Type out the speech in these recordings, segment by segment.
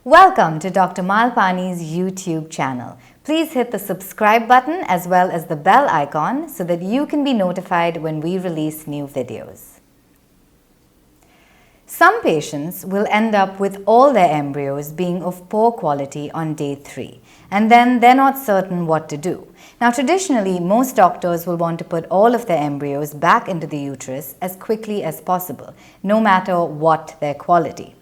Welcome to Dr. Malpani's YouTube channel. Please hit the subscribe button as well as the bell icon so that you can be notified when we release new videos. Some patients will end up with all their embryos being of poor quality on day 3, and then they're not certain what to do. Now, traditionally, most doctors will want to put all of their embryos back into the uterus as quickly as possible, no matter what their quality.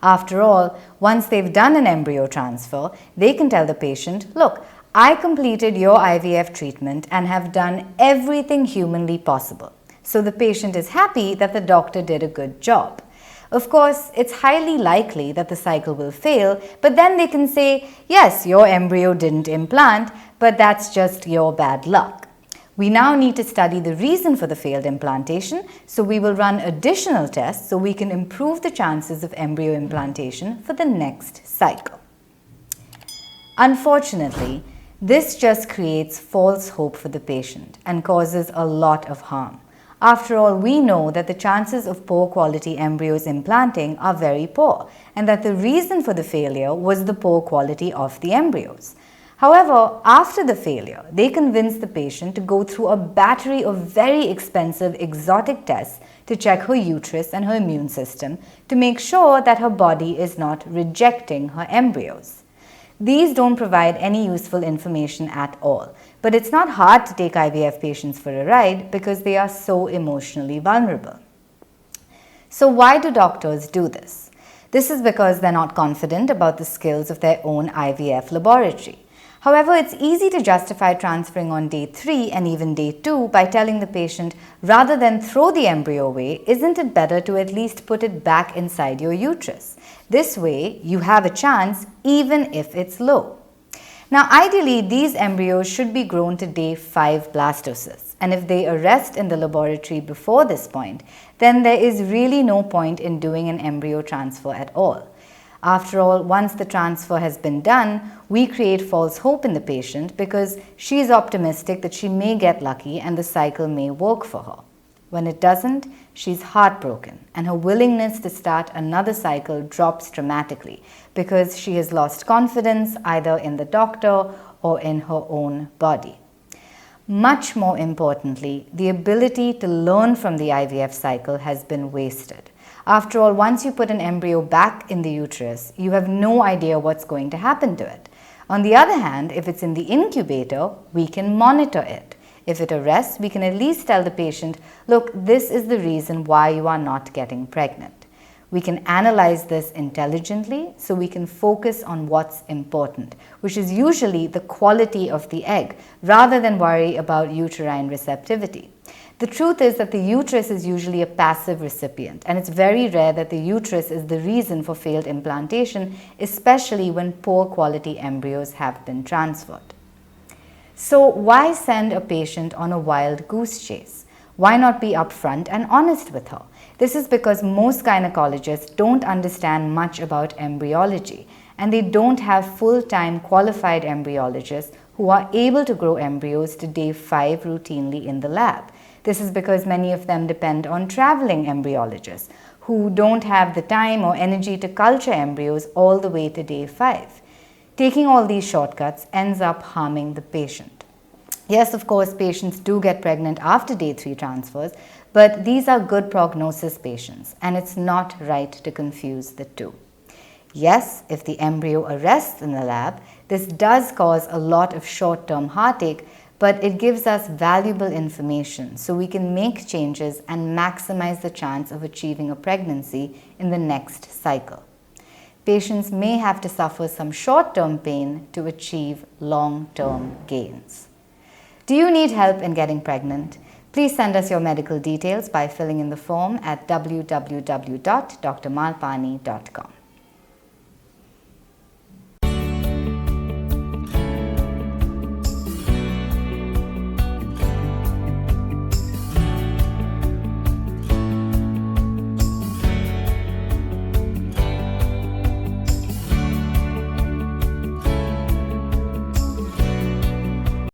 After all, once they've done an embryo transfer, they can tell the patient, look, I completed your IVF treatment and have done everything humanly possible. So the patient is happy that the doctor did a good job. Of course, it's highly likely that the cycle will fail, but then they can say, yes, your embryo didn't implant, but that's just your bad luck. We now need to study the reason for the failed implantation, so we will run additional tests so we can improve the chances of embryo implantation for the next cycle. Unfortunately, this just creates false hope for the patient and causes a lot of harm. After all, we know that the chances of poor quality embryos implanting are very poor, and that the reason for the failure was the poor quality of the embryos. However, after the failure, they convince the patient to go through a battery of very expensive exotic tests to check her uterus and her immune system to make sure that her body is not rejecting her embryos. These don't provide any useful information at all, but it's not hard to take IVF patients for a ride because they are so emotionally vulnerable. So why do doctors do this? This is because they're not confident about the skills of their own IVF laboratory. However, it's easy to justify transferring on day 3 and even day 2 by telling the patient, rather than throw the embryo away, isn't it better to at least put it back inside your uterus? This way, you have a chance even if it's low. Now, ideally, these embryos should be grown to day 5 blastocysts, and if they arrest in the laboratory before this point, then there is really no point in doing an embryo transfer at all. After all, once the transfer has been done, we create false hope in the patient because she is optimistic that she may get lucky and the cycle may work for her. When it doesn't, she's heartbroken and her willingness to start another cycle drops dramatically because she has lost confidence either in the doctor or in her own body. Much more importantly, the ability to learn from the IVF cycle has been wasted. After all, once you put an embryo back in the uterus, you have no idea what's going to happen to it. On the other hand, if it's in the incubator, we can monitor it. If it arrests, we can at least tell the patient, look, this is the reason why you are not getting pregnant. We can analyze this intelligently so we can focus on what's important, which is usually the quality of the egg, rather than worry about uterine receptivity. The truth is that the uterus is usually a passive recipient, and it's very rare that the uterus is the reason for failed implantation, especially when poor quality embryos have been transferred. So why send a patient on a wild goose chase? Why not be upfront and honest with her? This is because most gynecologists don't understand much about embryology, and they don't have full-time qualified embryologists who are able to grow embryos to day 5 routinely in the lab. This is because many of them depend on traveling embryologists who don't have the time or energy to culture embryos all the way to day 5. Taking all these shortcuts ends up harming the patient. Yes, of course, patients do get pregnant after day 3 transfers, but these are good prognosis patients, and it's not right to confuse the two. Yes, if the embryo arrests in the lab, this does cause a lot of short-term heartache, but it gives us valuable information so we can make changes and maximize the chance of achieving a pregnancy in the next cycle. Patients may have to suffer some short-term pain to achieve long-term gains. Do you need help in getting pregnant? Please send us your medical details by filling in the form at www.drmalpani.com.